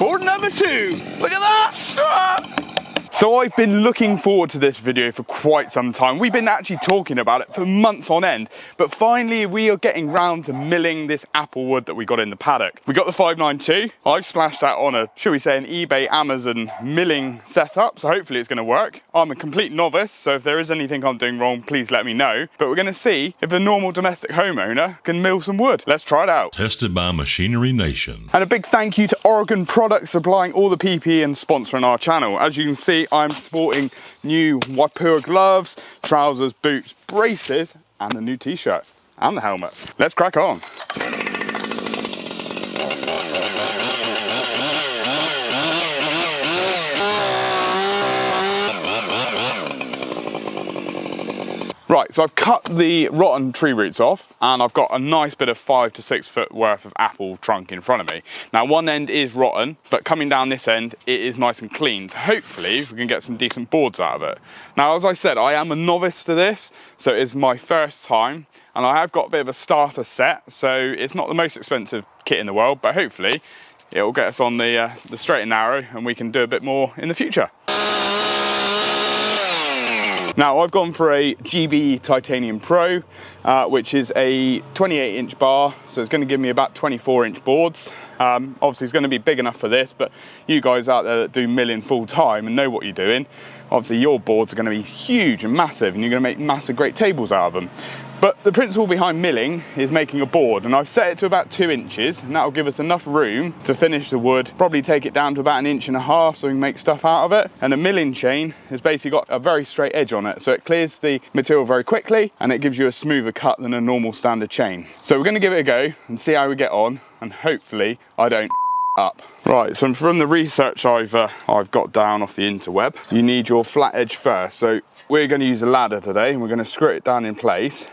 board number 2. Look at that! So I've been looking forward to this video for quite some time. We've been actually talking about it for months on end, but finally we are getting round to milling this apple wood that we got in the paddock. We got the 592. I've splashed that on a, shall we say, an eBay, Amazon milling setup, so hopefully it's going to work. I'm a complete novice, so if there is anything I'm doing wrong, please let me know. But we're going to see if a normal domestic homeowner can mill some wood. Let's try it out. Tested by Machinery Nation. And a big thank you to Oregon Products supplying all the PPE and sponsoring our channel. As you can see, I'm sporting new Wapua gloves, trousers, boots, braces, and the new t-shirt and the helmet. Let's crack on. Right, so I've cut the rotten tree roots off and I've got a nice bit of 5 to 6 foot worth of apple trunk in front of me. Now one end is rotten, but coming down this end, it is nice and clean. So hopefully we can get some decent boards out of it. Now, as I said, I am a novice to this, so it's my first time and I have got a bit of a starter set. So it's not the most expensive kit in the world, but hopefully it will get us on the straight and narrow and we can do a bit more in the future. Now I've gone for a GB Titanium Pro, which is a 28-inch bar, so it's going to give me about 24-inch boards. Obviously it's going to be big enough for this, but you guys out there that do milling full time and know what you're doing, obviously your boards are going to be huge and massive and you're going to make massive great tables out of them. But the principle behind milling is making a board, and I've set it to about 2 inches, and that will give us enough room to finish the wood, probably take it down to about 1.5 inches so we can make stuff out of it. And the milling chain has basically got a very straight edge on it, so it clears the material very quickly and it gives you a smoother cut than a normal standard chain. So we're going to give it a go and see how we get on, and hopefully I don't up. Right, so from the research I've got down off the interweb, you need your flat edge first. So we're going to use a ladder today and we're going to screw it down in place,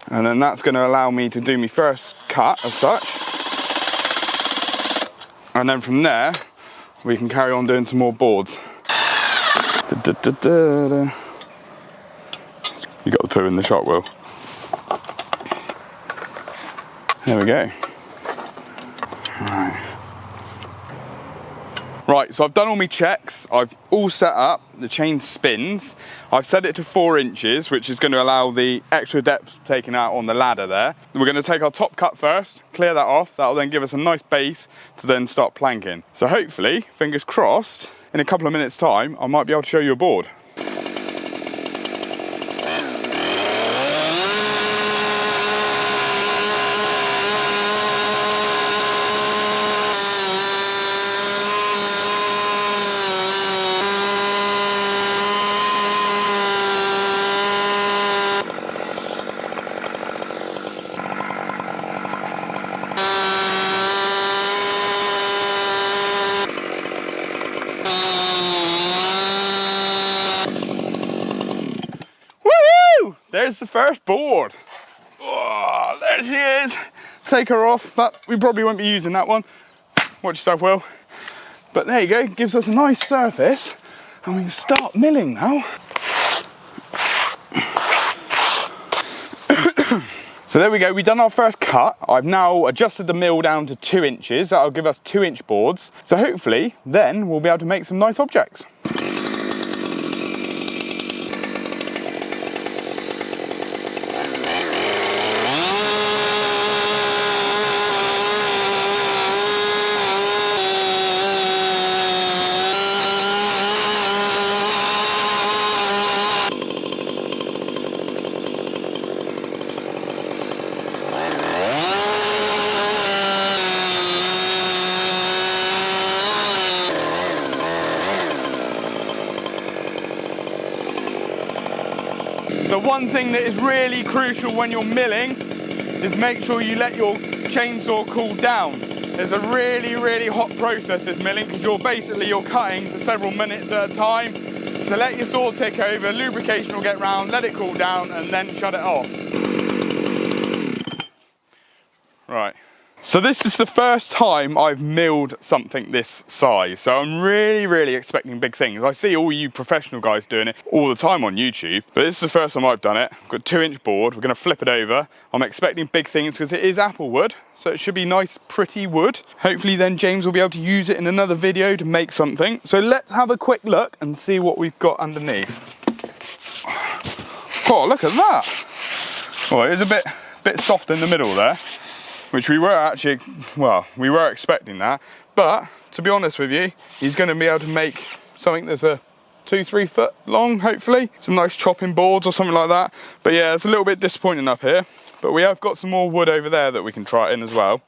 and then that's going to allow me to do my first cut as such, and then from there we can carry on doing some more boards. You got the poo in the shot wheel. There we go. Right, so I've done all my checks, I've all set up, the chain spins. I've set it to 4 inches, which is going to allow the extra depth taken out on the ladder there. We're going to take our top cut first, clear that off, that'll then give us a nice base to then start planking. So hopefully, fingers crossed, in a couple of minutes time, I might be able to show you a board. There's the first board. Oh, there she is. Take her off. We probably won't be using that one. Watch yourself, Will. But there you go. Gives us a nice surface, and we can start milling now. So there we go. We've done our first cut. I've now adjusted the mill down to 2 inches. That'll give us 2-inch boards. So hopefully, then we'll be able to make some nice objects. So one thing that is really crucial when you're milling is make sure you let your chainsaw cool down. It's a really hot process, this milling, because you're cutting for several minutes at a time. So let your saw tick over, lubrication will get round, let it cool down, and then shut it off. Right, So this is the first time I've milled something this size, so I'm really expecting big things. I see all you professional guys doing it all the time on YouTube, but this is the first time I've done it. I've got a 2-inch board, we're going to flip it over. I'm expecting big things because it is apple wood, so it should be nice pretty wood. Hopefully then James will be able to use it in another video to make something. So let's have a quick look and see what we've got underneath. Oh, look at that. Oh, it is a bit soft in the middle there, which we were actually, well, we were expecting that. But to be honest with you, he's going to be able to make something that's a 2-3 foot long, hopefully. Some nice chopping boards or something like that. But yeah, it's a little bit disappointing up here. But we have got some more wood over there that we can try it in as well.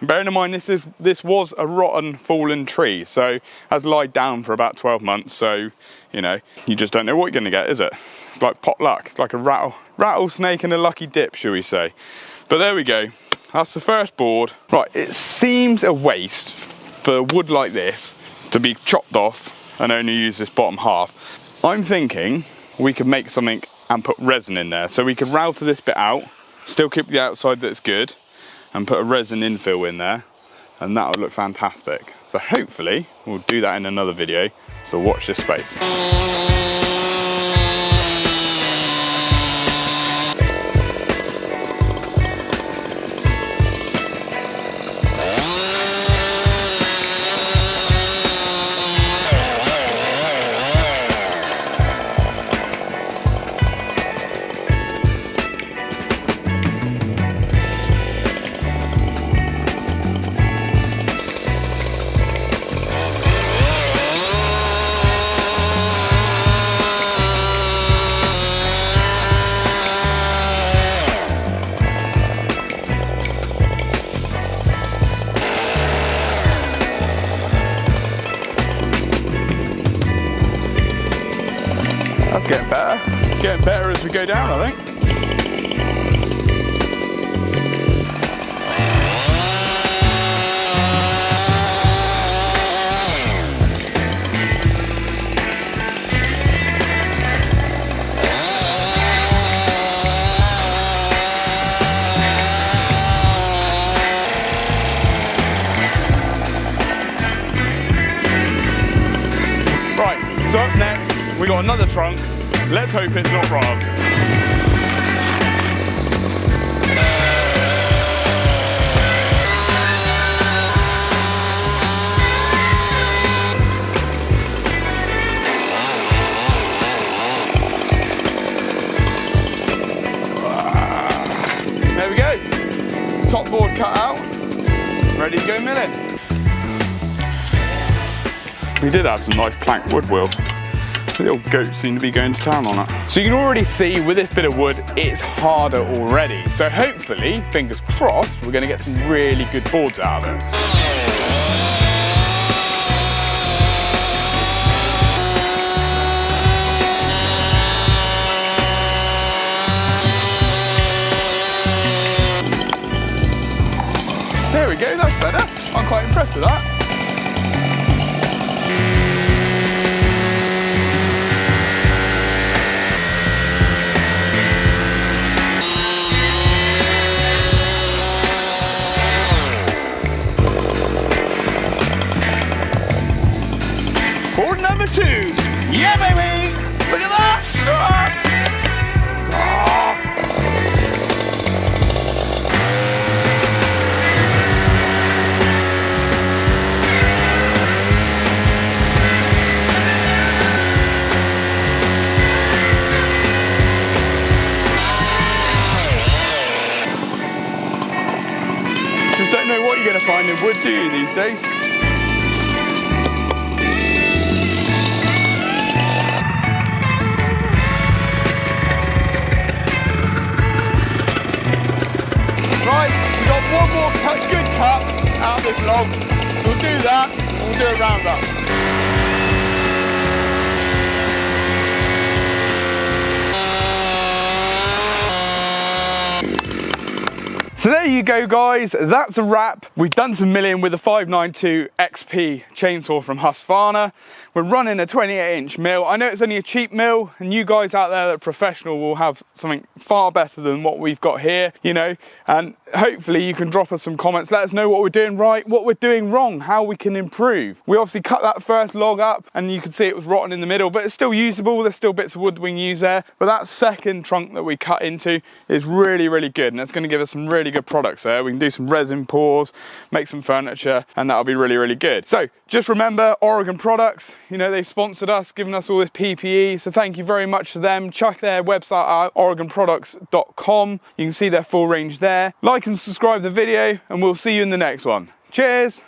And bearing in mind, this was a rotten, fallen tree, so has lied down for about 12 months. So, you know, you just don't know what you're going to get, is it? It's like pot luck. It's like a rattlesnake and a lucky dip, shall we say. But there we go. That's the first board. Right, it seems a waste for wood like this to be chopped off and only use this bottom half. I'm thinking we could make something and put resin in there. So we could router this bit out, still keep the outside that's good, and put a resin infill in there, and that would look fantastic. So hopefully we'll do that in another video, so watch this space. That's getting better. Getting better as we go down, I think. Right, so up next, we got another trunk. Let's hope it's not wrong. There we go. Top board cut out. Ready to go milling. We did have some nice plank wood wheel. The little goats seem to be going to town on it. So you can already see with this bit of wood, it's harder already. So hopefully, fingers crossed, we're going to get some really good boards out of it. There we go, that's better. I'm quite impressed with that. Board number 2. Yeah, baby! Look at that! Just don't know what you're going to find in wood, do you, these days? One more good cut out of this log. We'll do that, and we'll do a roundup. So there you go guys, that's a wrap. We've done some milling with the 592XP chainsaw from Husqvarna. We're running a 28-inch mill. I know it's only a cheap mill, and you guys out there that are professional will have something far better than what we've got here, you know, and hopefully you can drop us some comments, let us know what we're doing right, what we're doing wrong, how we can improve. We obviously cut that first log up and you can see it was rotten in the middle, but it's still usable. There's still bits of wood we can use there, but that second trunk that we cut into is really, really good, and it's going to give us some really good products there. We can do some resin pours, make some furniture, and that'll be really, really good. So just remember, Oregon Products, you know, they sponsored us, giving us all this PPE, so thank you very much to them. Check their website out, oregonproducts.com. You can see their full range there. Like and subscribe the video, and we'll see you in the next one. Cheers.